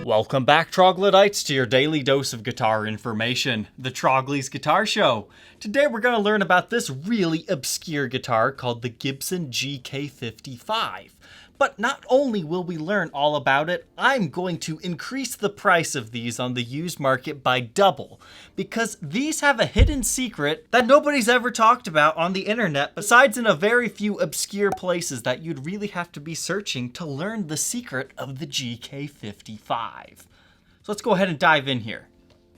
Welcome back, Troglodytes, to your daily dose of guitar information, the Trogly's Guitar Show. Today we're going to learn about this really obscure guitar called the Gibson GK-55. But not only will we learn all about it, I'm going to increase the price of these on the used market by double, because these have a hidden secret that nobody's ever talked about on the internet, besides in a very few obscure places that you'd really have to be searching to learn the secret of the GK-55. So let's go ahead and dive in here.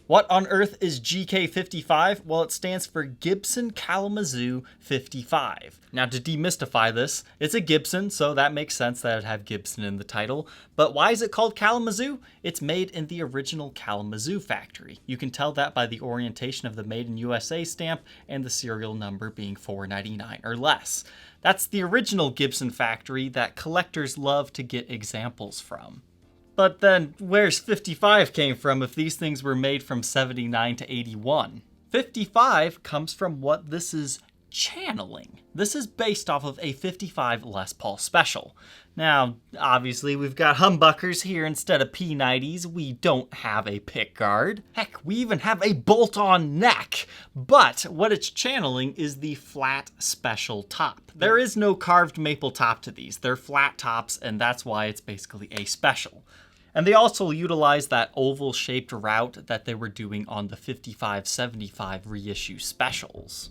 What on earth is GK-55? Well, it stands for Gibson Kalamazoo 55. Now, to demystify this, it's a Gibson, so that makes sense that it'd have Gibson in the title. But why is it called Kalamazoo? It's made in the original Kalamazoo factory. You can tell that by the orientation of the Made in USA stamp and the serial number being 499 or less. That's the original Gibson factory that collectors love to get examples from. But then, where's 55 came from if these things were made from 79 to 81? 55 comes from what this is channeling. This is based off of a 55 Les Paul Special. Now, obviously, we've got humbuckers here instead of P90s. We don't have a pick guard. Heck, we even have a bolt-on neck. But what it's channeling is the flat special top. There is no carved maple top to these. They're flat tops, and that's why it's basically a special. And they also utilize that oval-shaped route that they were doing on the 55-75 reissue specials.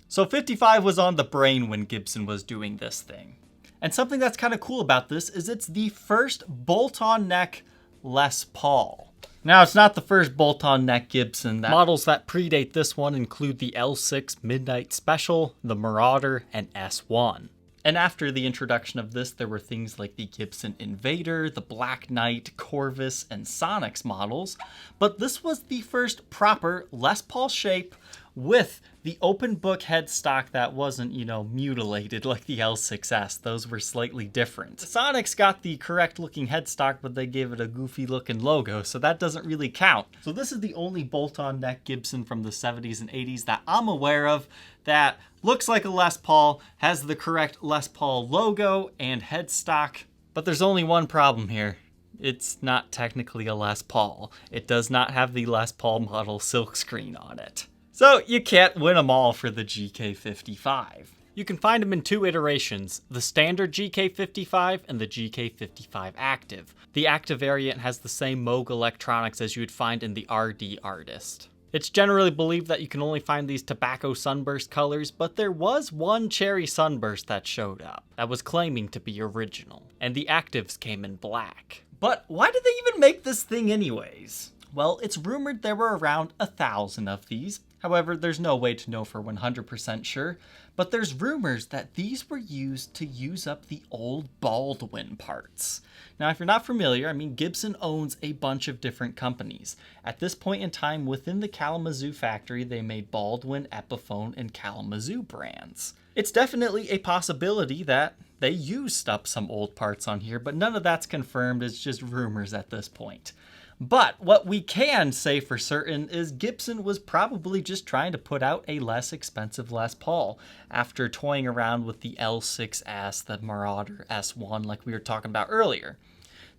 So 55 was on the brain when Gibson was doing this thing. And something that's kind of cool about this is it's the first bolt-on neck Les Paul. Now, it's not the first bolt-on neck Gibson. Models that predate this one include the L6 Midnight Special, the Marauder, and S1. And after the introduction of this, there were things like the Gibson Invader, the Black Knight, Corvus, and Sonix models. But this was the first proper Les Paul shape with the open book headstock that wasn't, mutilated like the L6S. Those were slightly different. Sonix got the correct looking headstock, but they gave it a goofy looking logo, so that doesn't really count. So this is the only bolt-on neck Gibson from the 70s and 80s that I'm aware of that looks like a Les Paul, has the correct Les Paul logo and headstock. But there's only one problem here. It's not technically a Les Paul. It does not have the Les Paul model silkscreen on it. So you can't win them all for the GK-55. You can find them in two iterations, the standard GK-55 and the GK-55 Active. The Active variant has the same Moog electronics as you would find in the RD Artist. It's generally believed that you can only find these Tobacco Sunburst colors, but there was one Cherry Sunburst that showed up that was claiming to be original, and the Actives came in black. But why did they even make this thing anyways? Well, it's rumored there were around 1,000 of these. However, there's no way to know for 100% sure, but there's rumors that these were used to use up the old Baldwin parts. Now, if you're not familiar, Gibson owns a bunch of different companies. At this point in time, within the Kalamazoo factory, they made Baldwin, Epiphone, and Kalamazoo brands. It's definitely a possibility that they used up some old parts on here, but none of that's confirmed. It's just rumors at this point. But what we can say for certain is Gibson was probably just trying to put out a less expensive Les Paul after toying around with the L6S, the Marauder S1 like we were talking about earlier.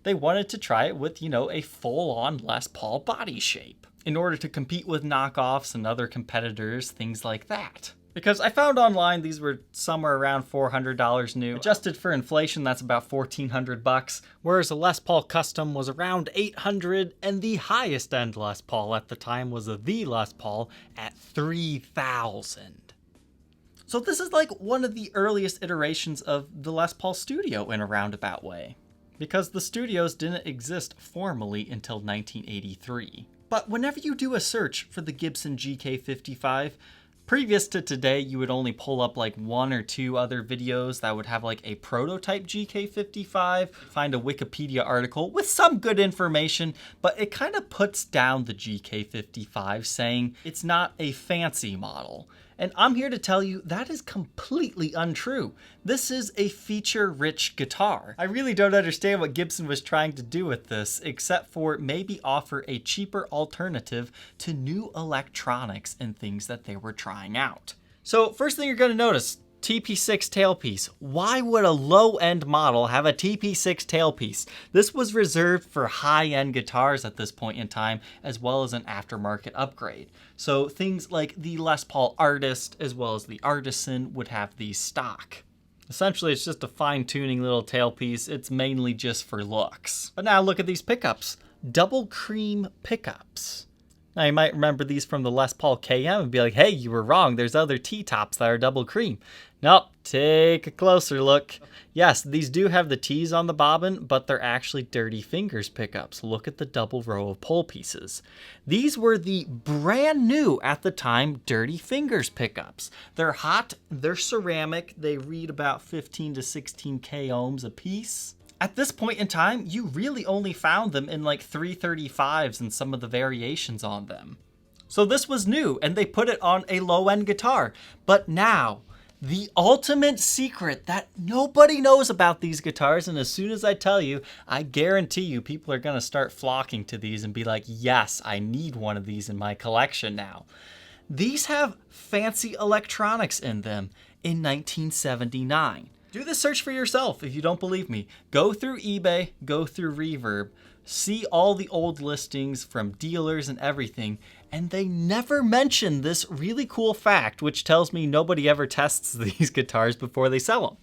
They wanted to try it with, a full-on Les Paul body shape in order to compete with knockoffs and other competitors, things like that. Because I found online these were somewhere around $400 new. Adjusted for inflation, that's about $1,400, whereas a Les Paul Custom was around $800, and the highest end Les Paul at the time was the Les Paul at $3,000. So this is like one of the earliest iterations of the Les Paul Studio in a roundabout way, because the studios didn't exist formally until 1983. But whenever you do a search for the Gibson GK-55, previous to today, you would only pull up like one or two other videos that would have like a prototype GK-55, find a Wikipedia article with some good information, but it kind of puts down the GK-55 saying it's not a fancy model. And I'm here to tell you that is completely untrue. This is a feature-rich guitar. I really don't understand what Gibson was trying to do with this, except for maybe offer a cheaper alternative to new electronics and things that they were trying out. So first thing you're going to notice, TP-6 Tailpiece. Why would a low-end model have a TP-6 Tailpiece? This was reserved for high-end guitars at this point in time, as well as an aftermarket upgrade. So things like the Les Paul Artist, as well as the Artisan, would have these stock. Essentially, it's just a fine-tuning little tailpiece. It's mainly just for looks. But now look at these pickups. Double cream pickups. Now you might remember these from the Les Paul KM and be like, hey, you were wrong. There's other T-tops that are double cream. Nope, take a closer look. Yes, these do have the T's on the bobbin, but they're actually Dirty Fingers pickups. Look at the double row of pole pieces. These were the brand new, at the time, Dirty Fingers pickups. They're hot, they're ceramic, they read about 15 to 16K ohms a piece. At this point in time, you really only found them in like 335s and some of the variations on them. So this was new, and they put it on a low-end guitar. But now, the ultimate secret that nobody knows about these guitars, and as soon as I tell you, I guarantee you people are going to start flocking to these and be like, yes, I need one of these in my collection now. These have fancy electronics in them in 1979. Do the search for yourself if you don't believe me. Go through eBay, go through Reverb, see all the old listings from dealers and everything, and they never mention this really cool fact, which tells me nobody ever tests these guitars before they sell them.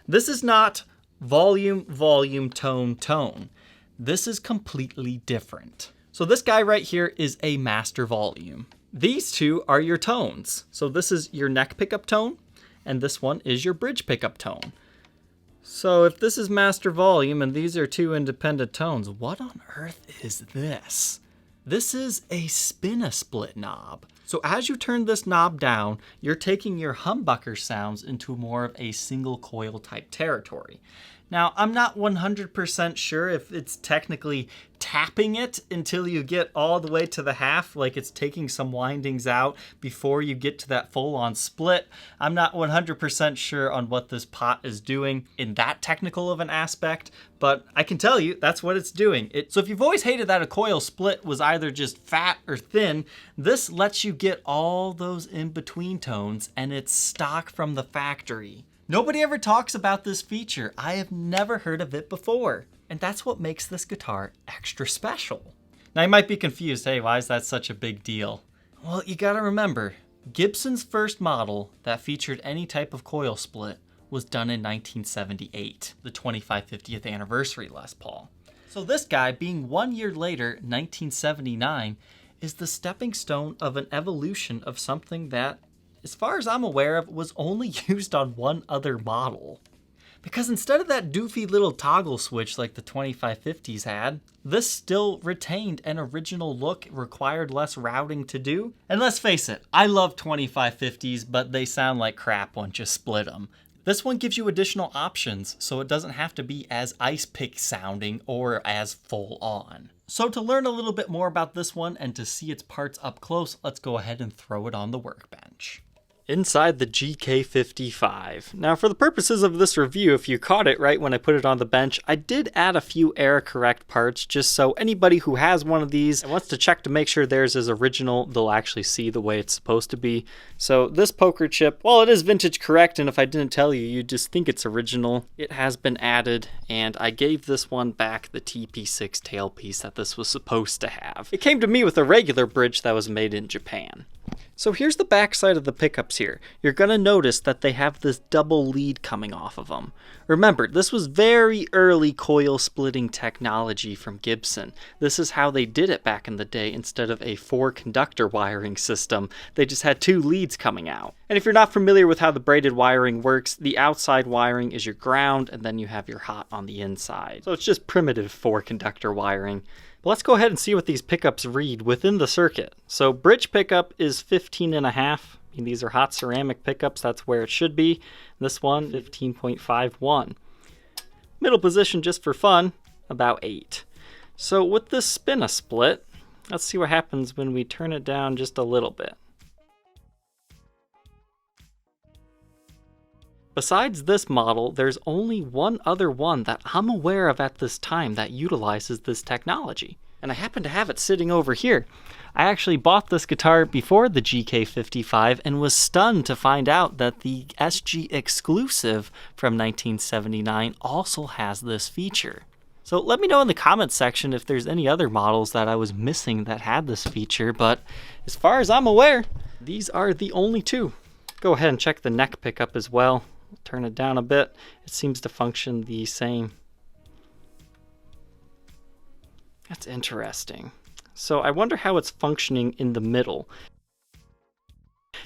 This is not volume, volume, tone, tone. This is completely different. So this guy right here is a master volume. These two are your tones. So this is your neck pickup tone, and this one is your bridge pickup tone. So if this is master volume and these are two independent tones, what on earth is this? This is a spin-a-split knob. So as you turn this knob down, you're taking your humbucker sounds into more of a single coil type territory. Now, I'm not 100% sure if it's technically tapping it until you get all the way to the half, like it's taking some windings out before you get to that full-on split. I'm not 100% sure on what this pot is doing in that technical of an aspect, but I can tell you that's what it's doing. So if you've always hated that a coil split was either just fat or thin, this lets you get all those in-between tones, and it's stock from the factory. Nobody ever talks about this feature. I have never heard of it before. And that's what makes this guitar extra special. Now you might be confused, hey, why is that such a big deal? Well, you gotta remember, Gibson's first model that featured any type of coil split was done in 1978, the 25/50th anniversary Les Paul. So this guy, being 1 year later, 1979, is the stepping stone of an evolution of something that, as far as I'm aware of, was only used on one other model. Because instead of that doofy little toggle switch like the 2550s had, this still retained an original look, required less routing to do. And let's face it, I love 2550s, but they sound like crap once you split them. This one gives you additional options, so it doesn't have to be as ice pick sounding or as full on. So to learn a little bit more about this one and to see its parts up close, let's go ahead and throw it on the workbench. Inside the GK-55. Now for the purposes of this review, if you caught it right when I put it on the bench, I did add a few error correct parts just so anybody who has one of these and wants to check to make sure theirs is original, they'll actually see the way it's supposed to be. So this poker chip, while it is vintage correct, and if I didn't tell you, you'd just think it's original, it has been added, and I gave this one back the TP-6 Tailpiece that this was supposed to have. It came to me with a regular bridge that was made in Japan. So here's the back side of the pickups here. You're going to notice that they have this double lead coming off of them. Remember, this was very early coil splitting technology from Gibson. This is how they did it back in the day. Instead of a 4-conductor wiring system, they just had 2 leads coming out. And if you're not familiar with how the braided wiring works, the outside wiring is your ground, and then you have your hot on the inside. So it's just primitive 4-conductor wiring. But let's go ahead and see what these pickups read within the circuit. So bridge pickup is 15.5. I mean, these are hot ceramic pickups, that's where it should be. This one, 15.51. Middle position, just for fun, about 8. So with this spin-a-split, let's see what happens when we turn it down just a little bit. Besides this model, there's only one other one that I'm aware of at this time that utilizes this technology. And I happen to have it sitting over here. I actually bought this guitar before the GK-55 and was stunned to find out that the SG exclusive from 1979 also has this feature. So let me know in the comments section if there's any other models that I was missing that had this feature, but as far as I'm aware, these are the only two. Go ahead and check the neck pickup as well. Turn it down a bit. It seems to function the same. That's interesting. So I wonder how it's functioning in the middle.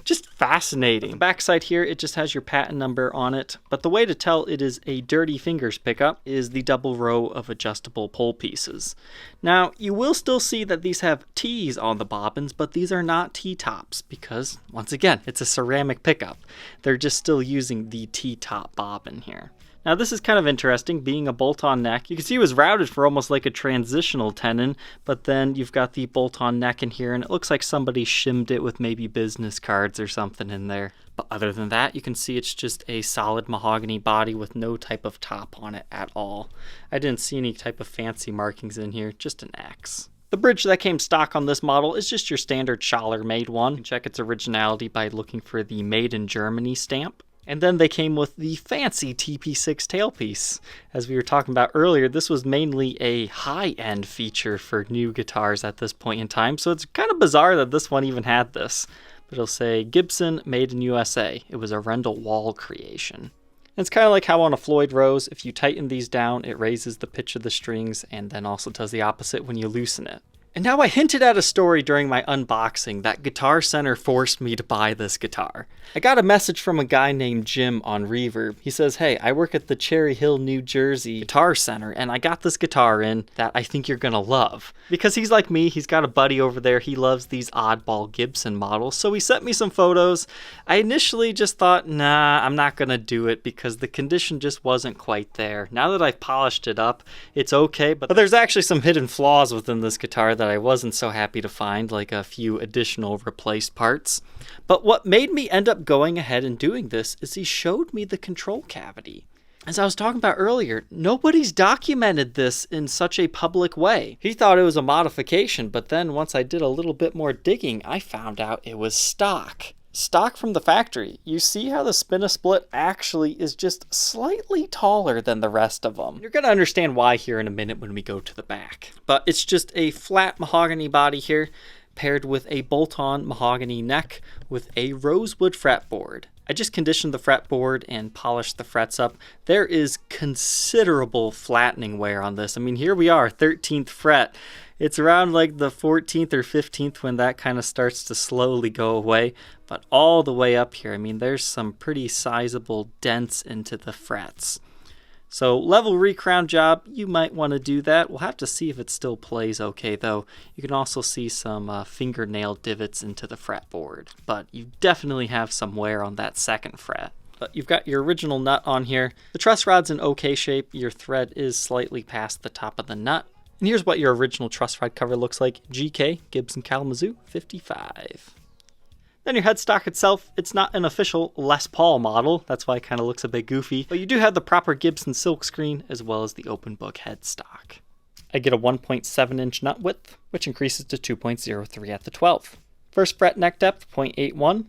Just fascinating. The backside here, it just has your patent number on it, but the way to tell it is a Dirty Fingers pickup is the double row of adjustable pull pieces. Now, you will still see that these have T's on the bobbins, but these are not T-tops because, once again, it's a ceramic pickup. They're just still using the T-top bobbin here. Now this is kind of interesting, being a bolt-on neck. You can see it was routed for almost like a transitional tenon, but then you've got the bolt-on neck in here, and it looks like somebody shimmed it with maybe business cards or something in there. But other than that, you can see it's just a solid mahogany body with no type of top on it at all. I didn't see any type of fancy markings in here, just an X. The bridge that came stock on this model is just your standard Schaller made one. You can check its originality by looking for the Made in Germany stamp. And then they came with the fancy TP-6 tailpiece. As we were talking about earlier, this was mainly a high-end feature for new guitars at this point in time, so it's kind of bizarre that this one even had this. But it'll say, Gibson, made in USA. It was a Rendell Wall creation. And it's kind of like how on a Floyd Rose, if you tighten these down, it raises the pitch of the strings, and then also does the opposite when you loosen it. And now I hinted at a story during my unboxing that Guitar Center forced me to buy this guitar. I got a message from a guy named Jim on Reverb. He says, hey, I work at the Cherry Hill, New Jersey Guitar Center, and I got this guitar in that I think you're gonna love. Because he's like me, he's got a buddy over there, he loves these oddball Gibson models, so he sent me some photos. I initially just thought, nah, I'm not gonna do it because the condition just wasn't quite there. Now that I've polished it up, it's okay, but there's actually some hidden flaws within this guitar that I wasn't so happy to find, like a few additional replaced parts. But what made me end up going ahead and doing this is he showed me the control cavity. As I was talking about earlier, nobody's documented this in such a public way. He thought it was a modification, but then once I did a little bit more digging, I found out it was stock. Stock from the factory. You see how the spin-a-split actually is just slightly taller than the rest of them. You're going to understand why here in a minute when we go to the back. But it's just a flat mahogany body here, paired with a bolt-on mahogany neck with a rosewood fretboard. I just conditioned the fretboard and polished the frets up. There is considerable flattening wear on this. I mean, here we are, 13th fret. It's around like the 14th or 15th when that kind of starts to slowly go away. But all the way up here, I mean, there's some pretty sizable dents into the frets. So level recrown job, you might want to do that. We'll have to see if it still plays okay though. You can also see some fingernail divots into the fretboard, but you definitely have some wear on that second fret. But you've got your original nut on here. The truss rod's in okay shape. Your thread is slightly past the top of the nut. And here's what your original truss rod cover looks like. GK Gibson Kalamazoo 55. Then your headstock itself, it's not an official Les Paul model, that's why it kind of looks a bit goofy, but you do have the proper Gibson silkscreen as well as the open book headstock. I get a 1.7 inch nut width, which increases to 2.03 at the 12. First fret neck depth, 0.81,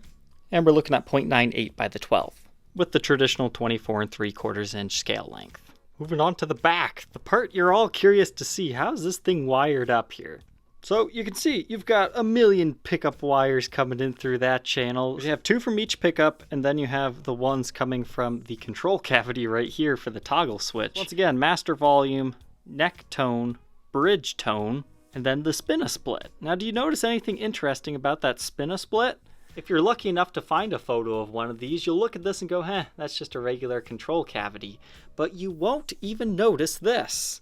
and we're looking at 0.98 by the 12, with the traditional 24 3/4 inch scale length. Moving on to the back, the part you're all curious to see, how is this thing wired up here? So you can see you've got a million pickup wires coming in through that channel. You have two from each pickup, and then you have the ones coming from the control cavity right here for the toggle switch. Once again, master volume, neck tone, bridge tone, and then the spin-a-split. Now, do you notice anything interesting about that spin-a-split? If you're lucky enough to find a photo of one of these, you'll look at this and go, that's just a regular control cavity. But you won't even notice this.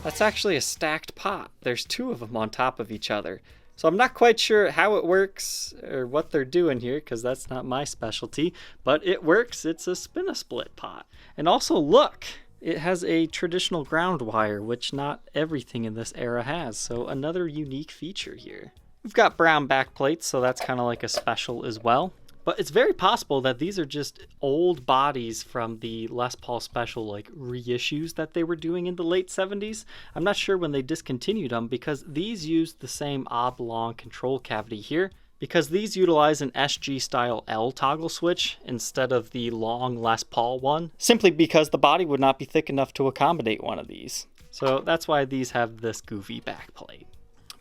That's actually a stacked pot. There's two of them on top of each other. So I'm not quite sure how it works or what they're doing here because that's not my specialty, but it works. It's a spin-a-split pot. And also look, it has a traditional ground wire, which not everything in this era has. So another unique feature here. We've got brown back plates, so that's kind of like a special as well. But it's very possible that these are just old bodies from the Les Paul Special like reissues that they were doing in the late 70s. I'm not sure when they discontinued them because these used the same oblong control cavity here, because these utilize an SG style L toggle switch instead of the long Les Paul one, simply because the body would not be thick enough to accommodate one of these. So that's why these have this goofy back plate.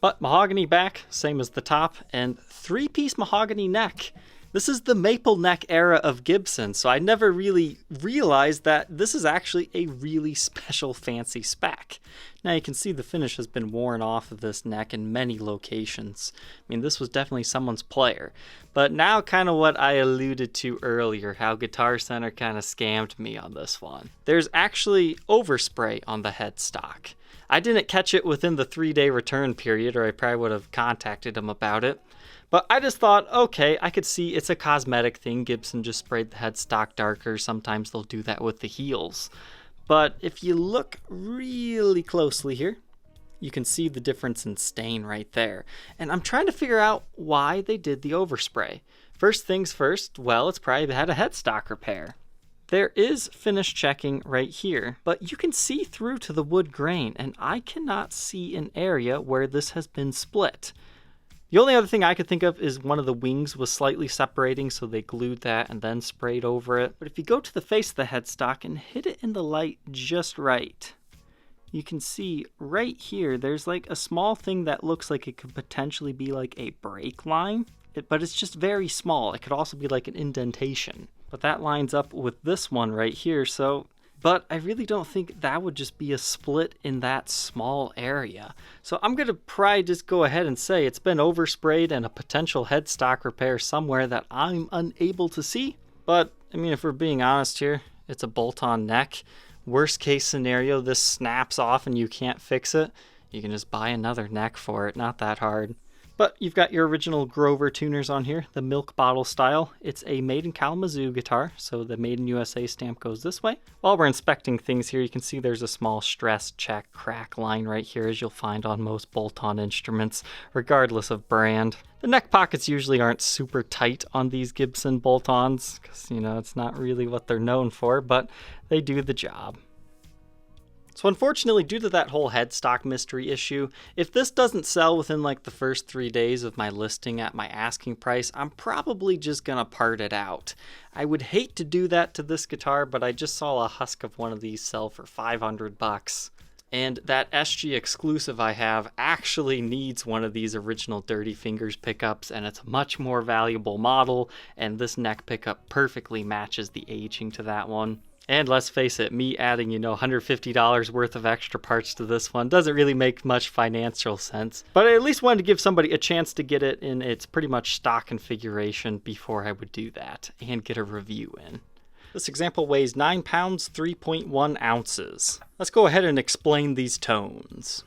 But mahogany back, same as the top, and 3-piece mahogany neck. This is the maple neck era of Gibson, so I never really realized that this is actually a really special fancy spec. Now you can see the finish has been worn off of this neck in many locations. I mean, this was definitely someone's player. But now kind of what I alluded to earlier, how Guitar Center kind of scammed me on this one. There's actually overspray on the headstock. I didn't catch it within the 3-day return period, or I probably would have contacted them about it. But I just thought, okay, I could see it's a cosmetic thing. Gibson just sprayed the headstock darker. Sometimes they'll do that with the heels. But if you look really closely here, you can see the difference in stain right there. And I'm trying to figure out why they did the overspray. First things first, well, it's probably had a headstock repair. There is finish checking right here, but you can see through to the wood grain, and I cannot see an area where this has been split. The only other thing I could think of is one of the wings was slightly separating, so they glued that and then sprayed over it. But if you go to the face of the headstock and hit it in the light just right, you can see right here, there's like a small thing that looks like it could potentially be like a brake line, but it's just very small. It could also be like an indentation. But that lines up with this one right here, but I really don't think that would just be a split in that small area. So I'm going to probably just go ahead and say it's been oversprayed and a potential headstock repair somewhere that I'm unable to see. But, I mean, if we're being honest here, it's a bolt-on neck. Worst case scenario, this snaps off and you can't fix it. You can just buy another neck for it, not that hard. But you've got your original Grover tuners on here, the milk bottle style. It's a made in Kalamazoo guitar, so the made in USA stamp goes this way. While we're inspecting things here, you can see there's a small stress check crack line right here, as you'll find on most bolt-on instruments, regardless of brand. The neck pockets usually aren't super tight on these Gibson bolt-ons, because, you know, it's not really what they're known for, but they do the job. So unfortunately, due to that whole headstock mystery issue, if this doesn't sell within like the first 3 days of my listing at my asking price, I'm probably just gonna part it out. I would hate to do that to this guitar, but I just saw a husk of one of these sell for $500. And that SG exclusive I have actually needs one of these original Dirty Fingers pickups, and it's a much more valuable model, and this neck pickup perfectly matches the aging to that one. And let's face it, me adding, $150 worth of extra parts to this one doesn't really make much financial sense. But I at least wanted to give somebody a chance to get it in its pretty much stock configuration before I would do that and get a review in. This example weighs 9 pounds, 3.1 ounces. Let's go ahead and explain these tones.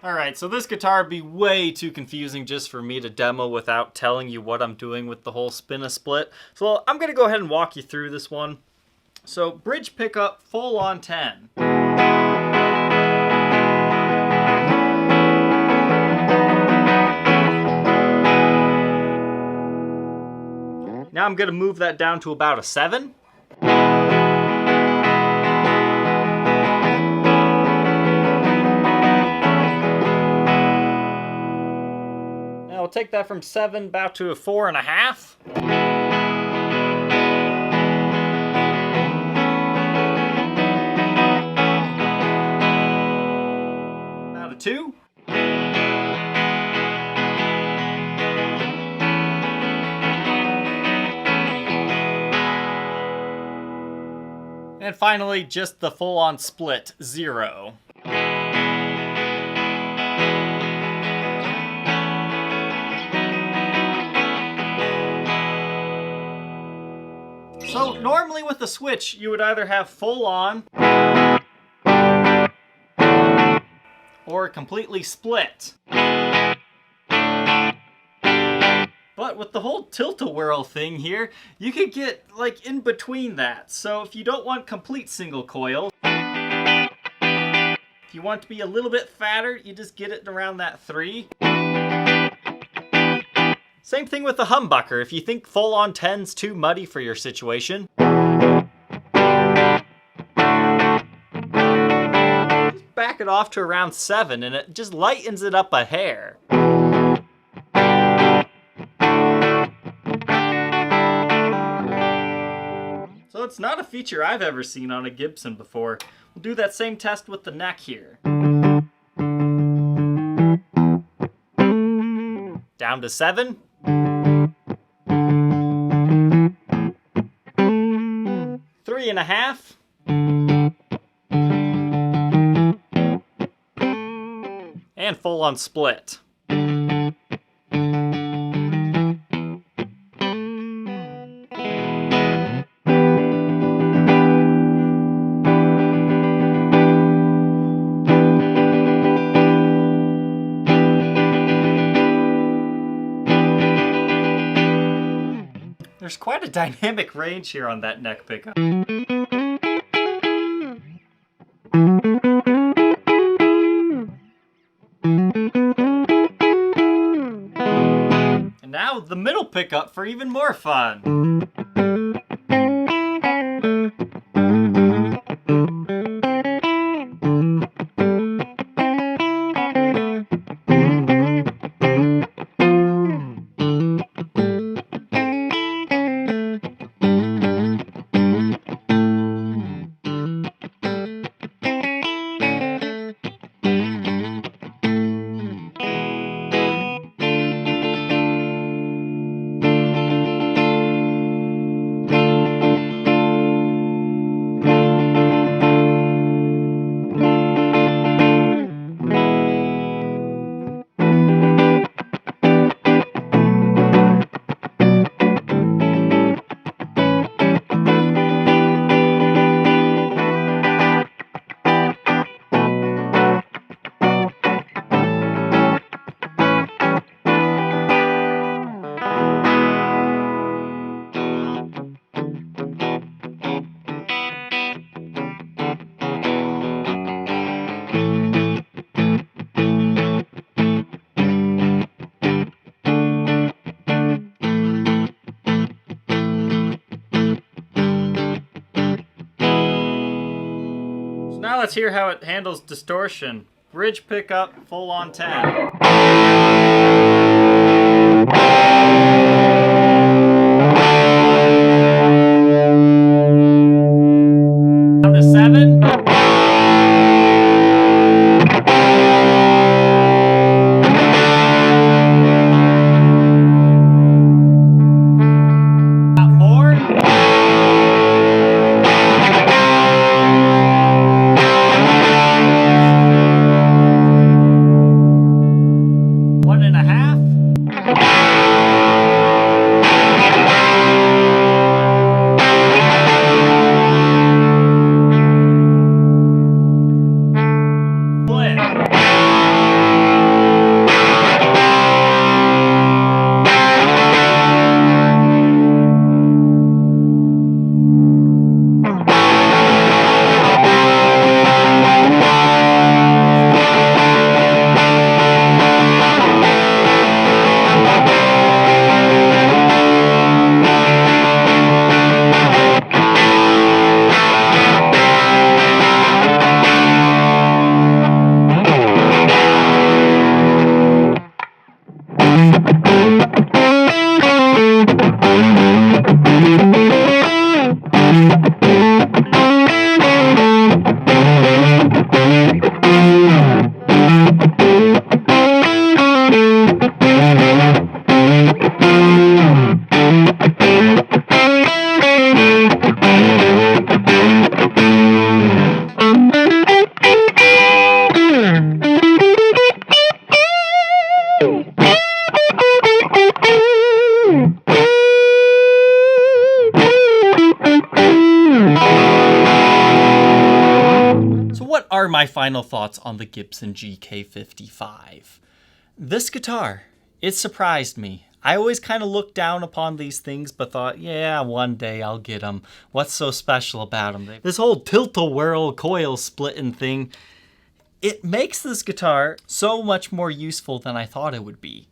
Alright, so this guitar would be way too confusing just for me to demo without telling you what I'm doing with the whole spin-a-split. So I'm going to go ahead and walk you through this one. So bridge pickup, full on 10. Now I'm going to move that down to about a 7. Now we'll take that from 7 about to a 4.5. About a 2. And finally, just the full-on split, 0. So normally with the switch, you would either have full-on or completely split. But with the whole tilt-a-whirl thing here, you could get like in between that. So if you don't want complete single coil, if you want it to be a little bit fatter, you just get it around that 3. Same thing with the humbucker. If you think full-on 10's too muddy for your situation, just back it off to around 7 and it just lightens it up a hair. So it's not a feature I've ever seen on a Gibson before. We'll do that same test with the neck here. Down to 7. Three and a half. And full on split. There's quite a dynamic range here on that neck pickup. And now the middle pickup for even more fun. Now let's hear how it handles distortion. Bridge pickup, full on 10. Down to 7. About 4. One and a half. Split. What are my final thoughts on the Gibson GK-55? This guitar, it surprised me. I always kind of looked down upon these things, but thought, yeah, one day I'll get them. What's so special about them? This whole tilt-a-whirl coil splitting thing, it makes this guitar so much more useful than I thought it would be.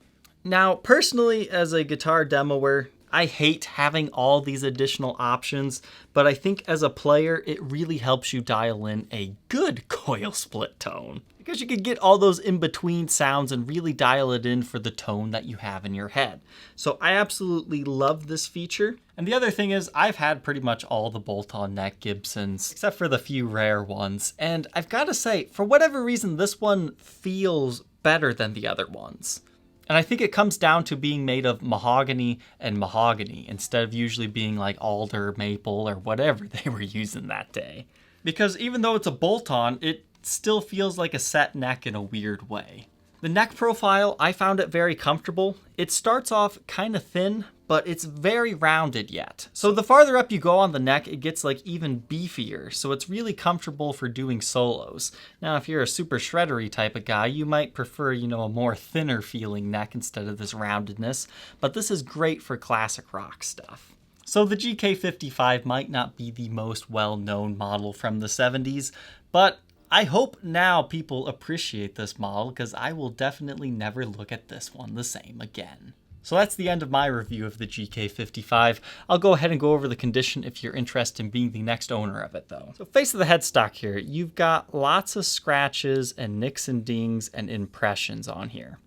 Now, personally, as a guitar demoer, I hate having all these additional options, but I think as a player, it really helps you dial in a good coil split tone, because you can get all those in-between sounds and really dial it in for the tone that you have in your head. So I absolutely love this feature. And the other thing is, I've had pretty much all the bolt-on neck Gibsons, except for the few rare ones. And I've got to say, for whatever reason, this one feels better than the other ones. And I think it comes down to being made of mahogany and mahogany instead of usually being like alder, maple, or whatever they were using that day. Because even though it's a bolt-on, it still feels like a set neck in a weird way. The neck profile, I found it very comfortable. It starts off kind of thin, but it's very rounded yet. So the farther up you go on the neck, it gets like even beefier. So it's really comfortable for doing solos. Now, if you're a super shreddery type of guy, you might prefer, a more thinner feeling neck instead of this roundedness. But this is great for classic rock stuff. So the GK-55 might not be the most well-known model from the 70s, but I hope now people appreciate this model, because I will definitely never look at this one the same again. So that's the end of my review of the GK-55. I'll go ahead and go over the condition if you're interested in being the next owner of it though. So face of the headstock here, you've got lots of scratches and nicks and dings and impressions on here.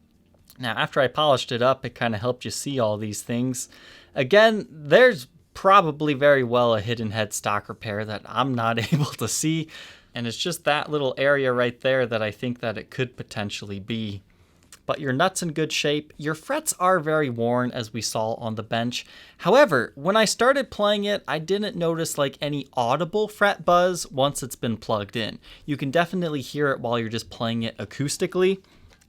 Now after I polished it up, it kind of helped you see all these things. Again, there's probably very well a hidden headstock repair that I'm not able to see. And it's just that little area right there that I think that it could potentially be. But your nut's in good shape. Your frets are very worn, as we saw on the bench. However, when I started playing it, I didn't notice like any audible fret buzz once it's been plugged in. You can definitely hear it while you're just playing it acoustically.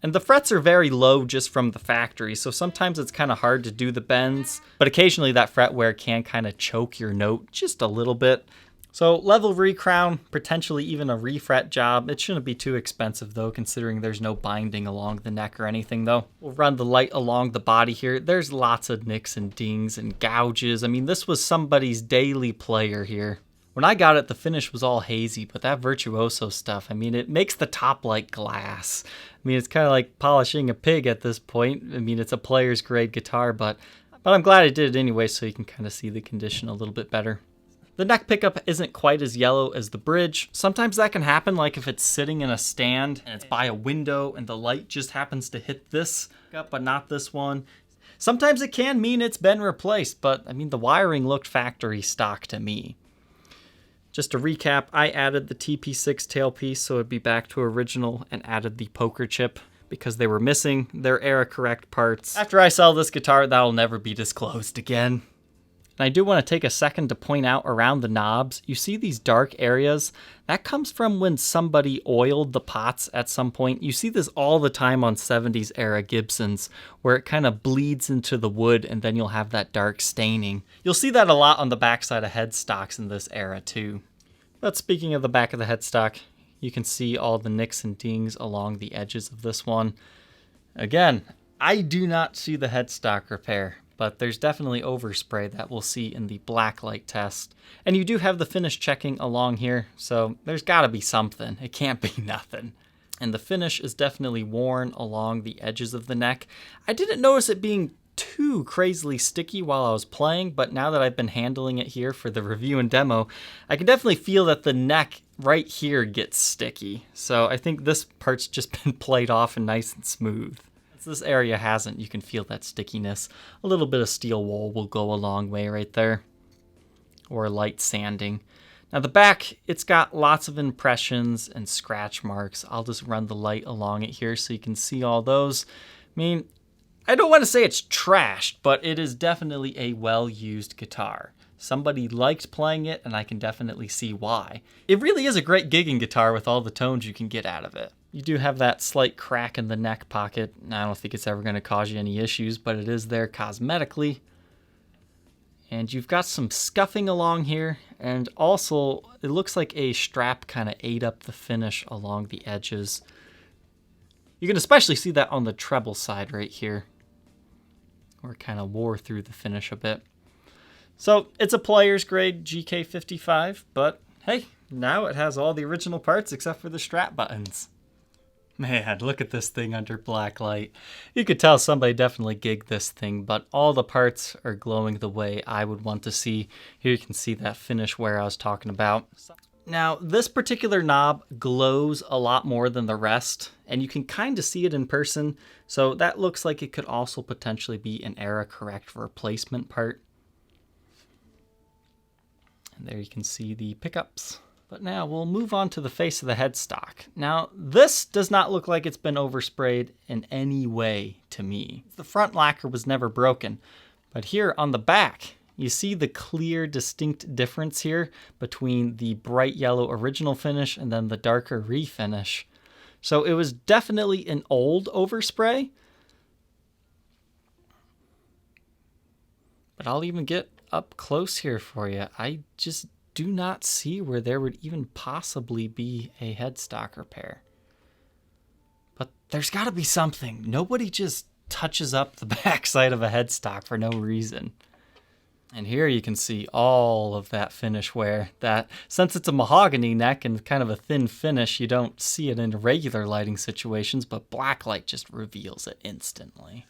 And the frets are very low just from the factory, so sometimes it's kind of hard to do the bends. But occasionally that fret wear can kind of choke your note just a little bit. So level recrown, potentially even a refret job. It shouldn't be too expensive though, considering there's no binding along the neck or anything though. We'll run the light along the body here. There's lots of nicks and dings and gouges. I mean, this was somebody's daily player here. When I got it, the finish was all hazy, but that virtuoso stuff, I mean, it makes the top like glass. I mean, it's kind of like polishing a pig at this point. I mean, it's a player's grade guitar, but I'm glad I did it anyway, so you can kind of see the condition a little bit better. The neck pickup isn't quite as yellow as the bridge. Sometimes that can happen, like if it's sitting in a stand and it's by a window and the light just happens to hit this, but not this one. Sometimes it can mean it's been replaced, but I mean, the wiring looked factory stock to me. Just to recap, I added the TP-6 tailpiece so it'd be back to original, and added the poker chip because they were missing their era correct parts. After I sell this guitar, that'll never be disclosed again. And I do want to take a second to point out around the knobs, you see these dark areas? That comes from when somebody oiled the pots at some point. You see this all the time on 70s era Gibsons, where it kind of bleeds into the wood and then you'll have that dark staining. You'll see that a lot on the backside of headstocks in this era too. But speaking of the back of the headstock, you can see all the nicks and dings along the edges of this one. Again, I do not see the headstock repair, but there's definitely overspray that we'll see in the Blacklight test. And you do have the finish checking along here, so there's gotta be something. It can't be nothing. And the finish is definitely worn along the edges of the neck. I didn't notice it being too crazily sticky while I was playing, but now that I've been handling it here for the review and demo, I can definitely feel that the neck right here gets sticky. So I think this part's just been played off and nice and smooth. This area hasn't, you can feel that stickiness. A little bit of steel wool will go a long way right there. Or light sanding. Now the back, it's got lots of impressions and scratch marks. I'll just run the light along it here so you can see all those. I mean, I don't want to say it's trashed, but it is definitely a well-used guitar. Somebody liked playing it, and I can definitely see why. It really is a great gigging guitar with all the tones you can get out of it. You do have that slight crack in the neck pocket. I don't think it's ever going to cause you any issues, but it is there cosmetically. And you've got some scuffing along here, and also it looks like a strap kind of ate up the finish along the edges. You can especially see that on the treble side right here, where it kind of wore through the finish a bit. So it's a player's grade GK-55, but hey, now it has all the original parts except for the strap buttons. Man, look at this thing under blacklight. You could tell somebody definitely gigged this thing, but all the parts are glowing the way I would want to see. Here you can see that finish wear I was talking about. Now, this particular knob glows a lot more than the rest, and you can kind of see it in person, so that looks like it could also potentially be an era correct replacement part. And there you can see the pickups. But now we'll move on to the face of the headstock. Now, this does not look like it's been oversprayed in any way to me. The front lacquer was never broken, but here on the back, you see the clear, distinct difference here between the bright yellow original finish and then the darker refinish. So it was definitely an old overspray. But I'll even get up close here for you. I just do not see where there would even possibly be a headstock repair. But there's got to be something. Nobody just touches up the backside of a headstock for no reason. And here you can see all of that finish wear. That, since it's a mahogany neck and kind of a thin finish, you don't see it in regular lighting situations, but blacklight just reveals it instantly.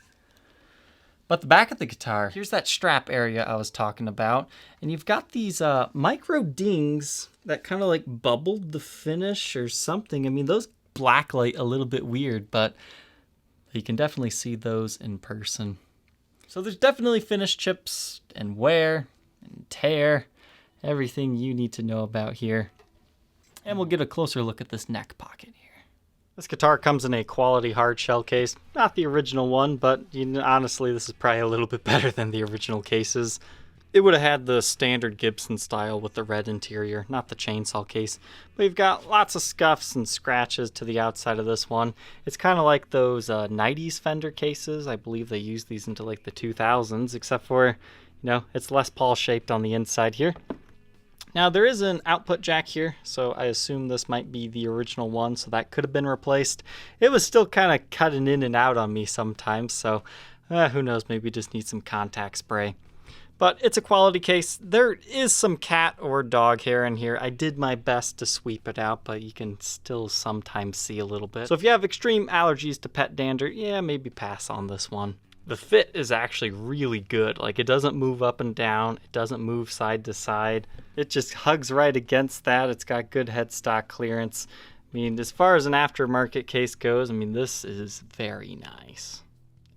But the back of the guitar, here's that strap area I was talking about. And you've got these micro dings that kind of like bubbled the finish or something. I mean, those blacklight a little bit weird, but you can definitely see those in person. So there's definitely finish chips and wear and tear, everything you need to know about here. And we'll get a closer look at this neck pocket here. This guitar comes in a quality hard shell case. Not the original one, but honestly, this is probably a little bit better than the original cases. It would have had the standard Gibson style with the red interior, not the chainsaw case. But you've got lots of scuffs and scratches to the outside of this one. It's kind of like those 90s Fender cases. I believe they used these into like the 2000s, except for, it's Les Paul shaped on the inside here. Now, there is an output jack here, so I assume this might be the original one, so that could have been replaced. It was still kind of cutting in and out on me sometimes, so who knows, maybe just need some contact spray. But it's a quality case. There is some cat or dog hair in here. I did my best to sweep it out, but you can still sometimes see a little bit. So if you have extreme allergies to pet dander, yeah, maybe pass on this one. The fit is actually really good. Like, it doesn't move up and down. It doesn't move side to side. It just hugs right against that. It's got good headstock clearance. I mean, as far as an aftermarket case goes, I mean, this is very nice.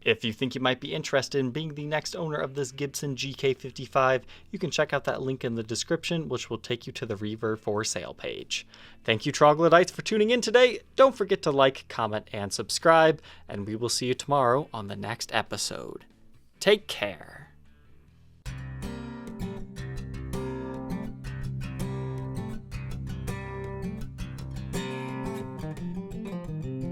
If you think you might be interested in being the next owner of this Gibson GK-55, you can check out that link in the description, which will take you to the Reverb for sale page. Thank you, Troglodytes, for tuning in today. Don't forget to like, comment, and subscribe, and we will see you tomorrow on the next episode. Take care.